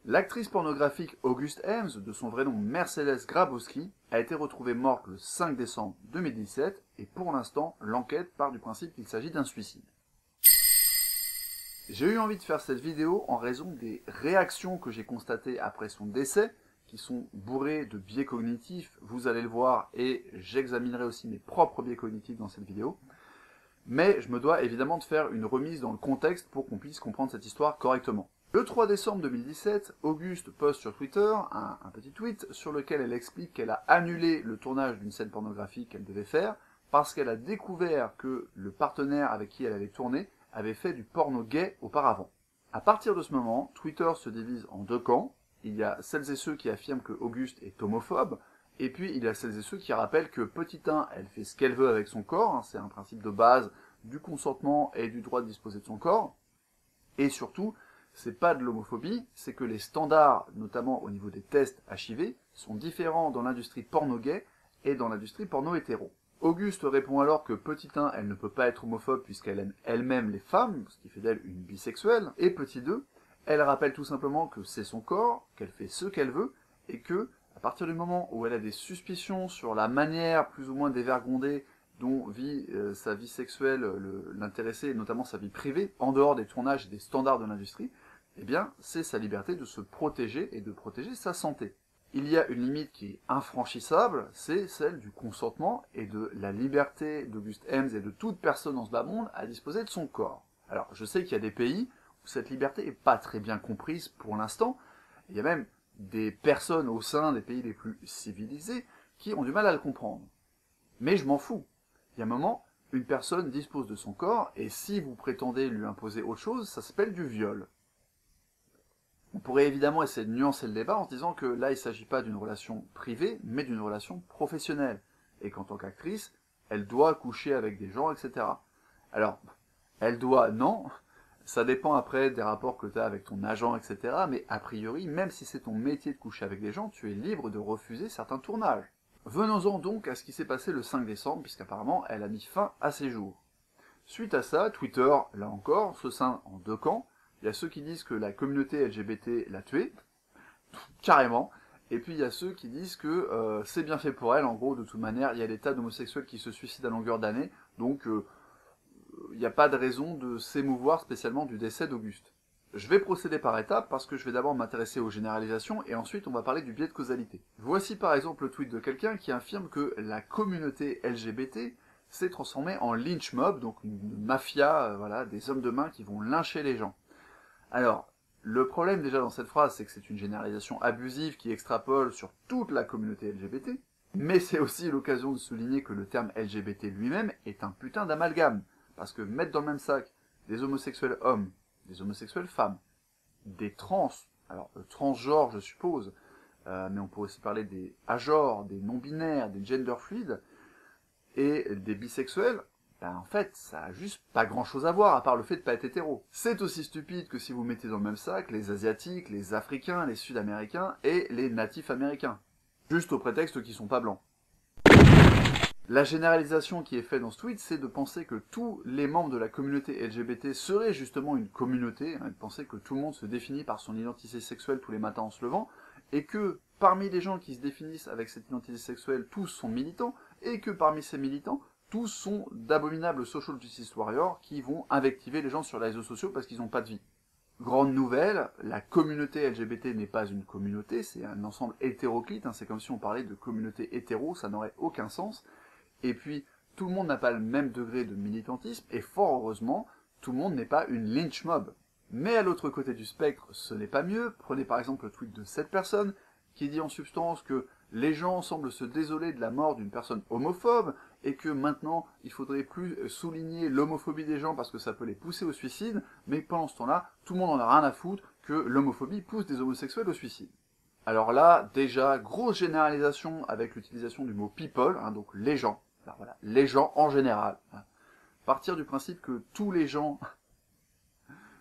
L'actrice pornographique Auguste Hems, de son vrai nom Mercedes Grabowski, a été retrouvée morte le 5 décembre 2017 et pour l'instant, l'enquête part du principe qu'il s'agit d'un suicide. J'ai eu envie de faire cette vidéo en raison des réactions que j'ai constatées après son décès, qui sont bourrées de biais cognitifs, vous allez le voir, et j'examinerai aussi mes propres biais cognitifs dans cette vidéo. Mais je me dois évidemment de faire une remise dans le contexte pour qu'on puisse comprendre cette histoire correctement. Le 3 décembre 2017, Auguste poste sur Twitter un petit tweet sur lequel elle explique qu'elle a annulé le tournage d'une scène pornographique qu'elle devait faire parce qu'elle a découvert que le partenaire avec qui elle allait tourner avait fait du porno gay auparavant. À partir de ce moment, Twitter se divise en deux camps. Il y a celles et ceux qui affirment que Auguste est homophobe, et puis il y a celles et ceux qui rappellent que petit 1, elle fait ce qu'elle veut avec son corps, c'est un principe de base du consentement et du droit de disposer de son corps, et surtout, c'est pas de l'homophobie, c'est que les standards, notamment au niveau des tests HIV, sont différents dans l'industrie porno gay et dans l'industrie porno hétéro. Auguste répond alors que petit 1, elle ne peut pas être homophobe puisqu'elle aime elle-même les femmes, ce qui fait d'elle une bisexuelle, et petit 2, elle rappelle tout simplement que c'est son corps, qu'elle fait ce qu'elle veut, et que, à partir du moment où elle a des suspicions sur la manière plus ou moins dévergondée dont vit sa vie sexuelle l'intéressé, notamment sa vie privée, en dehors des tournages et des standards de l'industrie, eh bien, c'est sa liberté de se protéger et de protéger sa santé. Il y a une limite qui est infranchissable, c'est celle du consentement et de la liberté d'Auguste Hems et de toute personne dans ce bas monde à disposer de son corps. Alors, je sais qu'il y a des pays où cette liberté n'est pas très bien comprise pour l'instant. Il y a même des personnes au sein des pays les plus civilisés qui ont du mal à le comprendre. Mais je m'en fous. Il y a un moment, une personne dispose de son corps, et si vous prétendez lui imposer autre chose, ça s'appelle du viol. On pourrait évidemment essayer de nuancer le débat en se disant que là, il ne s'agit pas d'une relation privée, mais d'une relation professionnelle, et qu'en tant qu'actrice, elle doit coucher avec des gens, etc. Alors, elle doit, non, ça dépend après des rapports que tu as avec ton agent, etc., mais a priori, même si c'est ton métier de coucher avec des gens, tu es libre de refuser certains tournages. Venons-en donc à ce qui s'est passé le 5 décembre, puisqu'apparemment, elle a mis fin à ses jours. Suite à ça, Twitter, là encore, se scinde en deux camps. Il y a ceux qui disent que la communauté LGBT l'a tuée, carrément, et puis il y a ceux qui disent que c'est bien fait pour elle, en gros, de toute manière, il y a des tas d'homosexuels qui se suicident à longueur d'année, donc il n'y a pas de raison de s'émouvoir spécialement du décès d'Auguste. Je vais procéder par étapes parce que je vais d'abord m'intéresser aux généralisations et ensuite on va parler du biais de causalité. Voici par exemple le tweet de quelqu'un qui affirme que la communauté LGBT s'est transformée en lynch mob, donc une mafia, voilà, des hommes de main qui vont lyncher les gens. Alors, le problème déjà dans cette phrase, c'est que c'est une généralisation abusive qui extrapole sur toute la communauté LGBT, mais c'est aussi l'occasion de souligner que le terme LGBT lui-même est un putain d'amalgame, parce que mettre dans le même sac des homosexuels hommes, des homosexuelles femmes, des trans, alors transgenres je suppose, mais on pourrait aussi parler des agenres, des non-binaires, des gender fluides, et des bisexuels, ben en fait, ça a juste pas grand chose à voir, à part le fait de pas être hétéro. C'est aussi stupide que si vous mettez dans le même sac les asiatiques, les africains, les sud-américains et les natifs américains. Juste au prétexte qu'ils sont pas blancs. La généralisation qui est faite dans ce tweet, c'est de penser que tous les membres de la communauté LGBT seraient justement une communauté, de penser que tout le monde se définit par son identité sexuelle tous les matins en se levant, et que parmi les gens qui se définissent avec cette identité sexuelle, tous sont militants, et que parmi ces militants, tous sont d'abominables social justice warriors qui vont invectiver les gens sur les réseaux sociaux parce qu'ils n'ont pas de vie. Grande nouvelle, la communauté LGBT n'est pas une communauté, c'est un ensemble hétéroclite, c'est comme si on parlait de communauté hétéro, ça n'aurait aucun sens. Et puis, tout le monde n'a pas le même degré de militantisme, et fort heureusement, tout le monde n'est pas une lynch mob. Mais à l'autre côté du spectre, ce n'est pas mieux. Prenez par exemple le tweet de cette personne, qui dit en substance que les gens semblent se désoler de la mort d'une personne homophobe, et que maintenant, il faudrait plus souligner l'homophobie des gens parce que ça peut les pousser au suicide, mais pendant ce temps-là, tout le monde en a rien à foutre que l'homophobie pousse des homosexuels au suicide. Alors là, déjà, grosse généralisation avec l'utilisation du mot people, donc les gens. Alors voilà, les gens en général. Partir du principe que tous les gens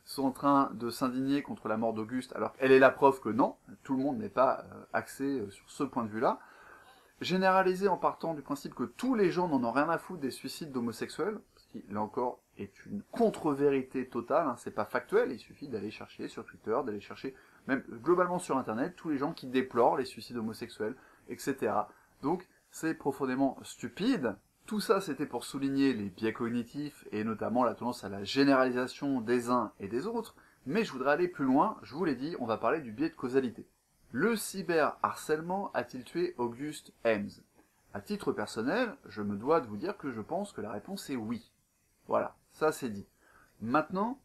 sont en train de s'indigner contre la mort d'Auguste, alors qu'elle est la preuve que non, tout le monde n'est pas axé sur ce point de vue-là. Généraliser en partant du principe que tous les gens n'en ont rien à foutre des suicides d'homosexuels, ce qui, là encore, est une contre-vérité totale, c'est pas factuel, il suffit d'aller chercher sur Twitter, d'aller chercher même globalement sur Internet, tous les gens qui déplorent les suicides homosexuels, etc. Donc, c'est profondément stupide. Tout ça, c'était pour souligner les biais cognitifs, et notamment la tendance à la généralisation des uns et des autres, mais je voudrais aller plus loin, je vous l'ai dit, on va parler du biais de causalité. Le cyberharcèlement a-t-il tué Auguste Hames? À titre personnel, je me dois de vous dire que je pense que la réponse est oui. Voilà, ça c'est dit. Maintenant,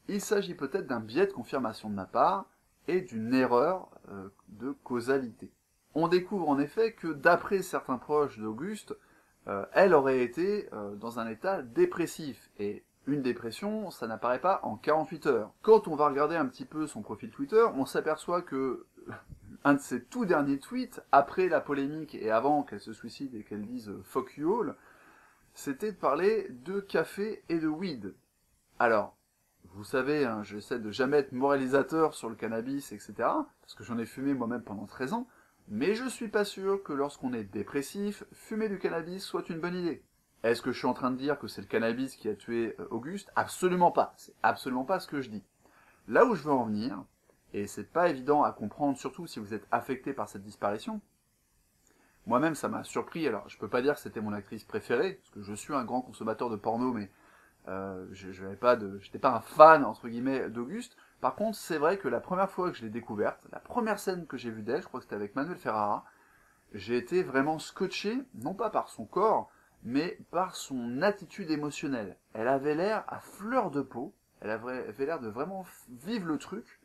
il s'agit peut-être d'un biais de confirmation de ma part et d'une erreur de causalité. On découvre en effet que d'après certains proches d'Auguste, elle aurait été dans un état dépressif. Et une dépression, ça n'apparaît pas en 48 heures. Quand on va regarder un petit peu son profil Twitter, on s'aperçoit que un de ses tout derniers tweets, après la polémique et avant qu'elle se suicide et qu'elle dise « fuck you all », c'était de parler de café et de weed. Alors, vous savez, hein, j'essaie de jamais être moralisateur sur le cannabis, etc., parce que j'en ai fumé moi-même pendant 13 ans, mais je suis pas sûr que lorsqu'on est dépressif, fumer du cannabis soit une bonne idée. Est-ce que je suis en train de dire que c'est le cannabis qui a tué Auguste? Absolument pas, c'est absolument pas ce que je dis. Là où je veux en venir, et c'est pas évident à comprendre, surtout si vous êtes affecté par cette disparition, moi-même ça m'a surpris, alors je peux pas dire que c'était mon actrice préférée, parce que je suis un grand consommateur de porno, mais j'étais pas un fan, entre guillemets, d'Auguste. Par contre, c'est vrai que la première fois que je l'ai découverte, la première scène que j'ai vue d'elle, je crois que c'était avec Manuel Ferrara, j'ai été vraiment scotché, non pas par son corps, mais par son attitude émotionnelle. Elle avait l'air à fleur de peau, elle avait l'air de vraiment vivre le truc,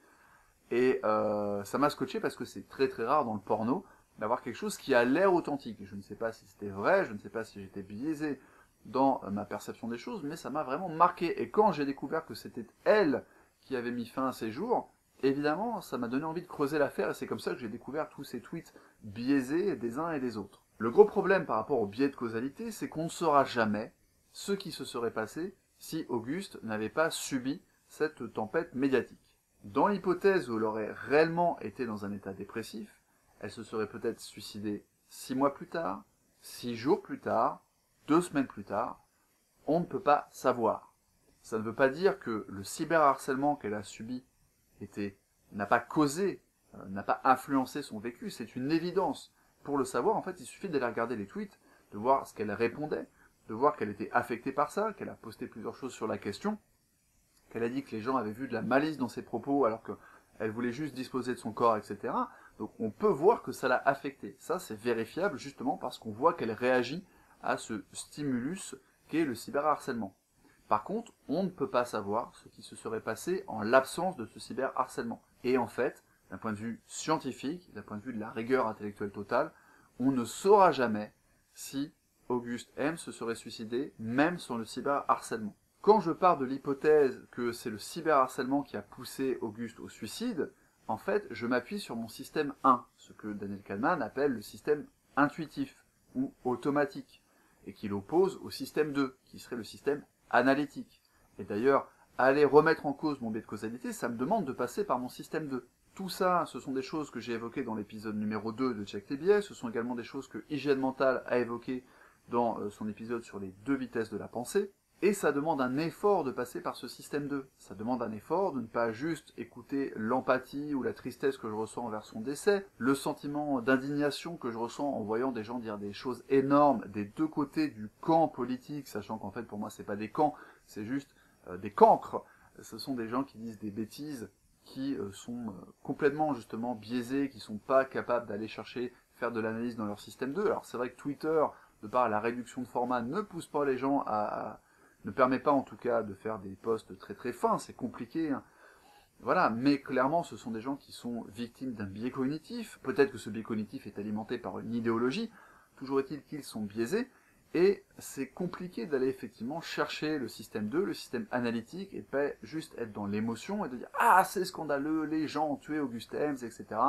et ça m'a scotché parce que c'est très très rare dans le porno d'avoir quelque chose qui a l'air authentique. Je ne sais pas si c'était vrai, je ne sais pas si j'étais biaisé dans ma perception des choses, mais ça m'a vraiment marqué. Et quand j'ai découvert que c'était elle qui avait mis fin à ses jours, évidemment, ça m'a donné envie de creuser l'affaire, et c'est comme ça que j'ai découvert tous ces tweets biaisés des uns et des autres. Le gros problème par rapport au biais de causalité, c'est qu'on ne saura jamais ce qui se serait passé si Auguste n'avait pas subi cette tempête médiatique. Dans l'hypothèse où elle aurait réellement été dans un état dépressif, elle se serait peut-être suicidée 6 mois plus tard, 6 jours plus tard, 2 semaines plus tard, on ne peut pas savoir. Ça ne veut pas dire que le cyberharcèlement qu'elle a subi n'a pas causé, n'a pas influencé son vécu, c'est une évidence. Pour le savoir, en fait, il suffit d'aller regarder les tweets, de voir ce qu'elle répondait, de voir qu'elle était affectée par ça, qu'elle a posté plusieurs choses sur la question, qu'elle a dit que les gens avaient vu de la malice dans ses propos alors qu'elle voulait juste disposer de son corps, etc. Donc on peut voir que ça l'a affectée. Ça, c'est vérifiable justement parce qu'on voit qu'elle réagit à ce stimulus qu'est le cyberharcèlement. Par contre, on ne peut pas savoir ce qui se serait passé en l'absence de ce cyberharcèlement. Et en fait, d'un point de vue scientifique, d'un point de vue de la rigueur intellectuelle totale, on ne saura jamais si Auguste M se serait suicidé, même sans le cyberharcèlement. Quand je pars de l'hypothèse que c'est le cyberharcèlement qui a poussé Auguste au suicide, en fait, je m'appuie sur mon système 1, ce que Daniel Kahneman appelle le système intuitif ou automatique, et qu'il oppose au système 2, qui serait le système analytique. Et d'ailleurs, aller remettre en cause mon biais de causalité, ça me demande de passer par mon système 2. Tout ça, ce sont des choses que j'ai évoquées dans l'épisode numéro 2 de Check tes biais, ce sont également des choses que Hygiène Mentale a évoquées dans son épisode sur les 2 vitesses de la pensée. Et ça demande un effort de passer par ce système 2. Ça demande un effort de ne pas juste écouter l'empathie ou la tristesse que je ressens envers son décès, le sentiment d'indignation que je ressens en voyant des gens dire des choses énormes des deux côtés du camp politique, sachant qu'en fait pour moi c'est pas des camps, c'est juste des cancres. Ce sont des gens qui disent des bêtises, qui sont complètement justement biaisés, qui sont pas capables d'aller chercher, faire de l'analyse dans leur système 2. Alors c'est vrai que Twitter, de par la réduction de format, ne pousse pas les gens ne permet pas en tout cas de faire des posts très très fins, c'est compliqué, hein. Voilà, mais clairement ce sont des gens qui sont victimes d'un biais cognitif, peut-être que ce biais cognitif est alimenté par une idéologie, toujours est-il qu'ils sont biaisés, et c'est compliqué d'aller effectivement chercher le système 2, le système analytique, et pas juste être dans l'émotion et de dire « Ah, c'est scandaleux, les gens ont tué Auguste Hames, etc. »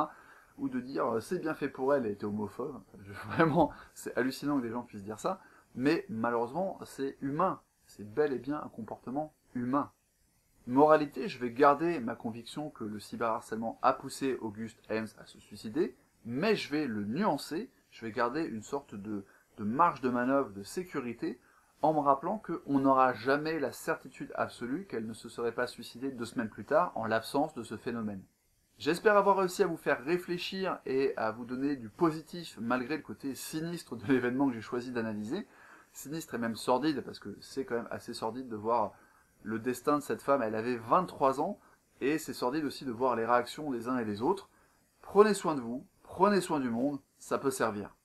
ou de dire « C'est bien fait pour elle, elle était homophobe. » Vraiment, c'est hallucinant que des gens puissent dire ça, mais malheureusement, c'est humain. C'est bel et bien un comportement humain. Moralité, je vais garder ma conviction que le cyberharcèlement a poussé Auguste Hames à se suicider, mais je vais le nuancer, je vais garder une sorte de marge de manœuvre, de sécurité, en me rappelant qu'on n'aura jamais la certitude absolue qu'elle ne se serait pas suicidée 2 semaines plus tard en l'absence de ce phénomène. J'espère avoir réussi à vous faire réfléchir et à vous donner du positif malgré le côté sinistre de l'événement que j'ai choisi d'analyser. Sinistre et même sordide, parce que c'est quand même assez sordide de voir le destin de cette femme. Elle avait 23 ans, et c'est sordide aussi de voir les réactions des uns et des autres. Prenez soin de vous, prenez soin du monde, ça peut servir.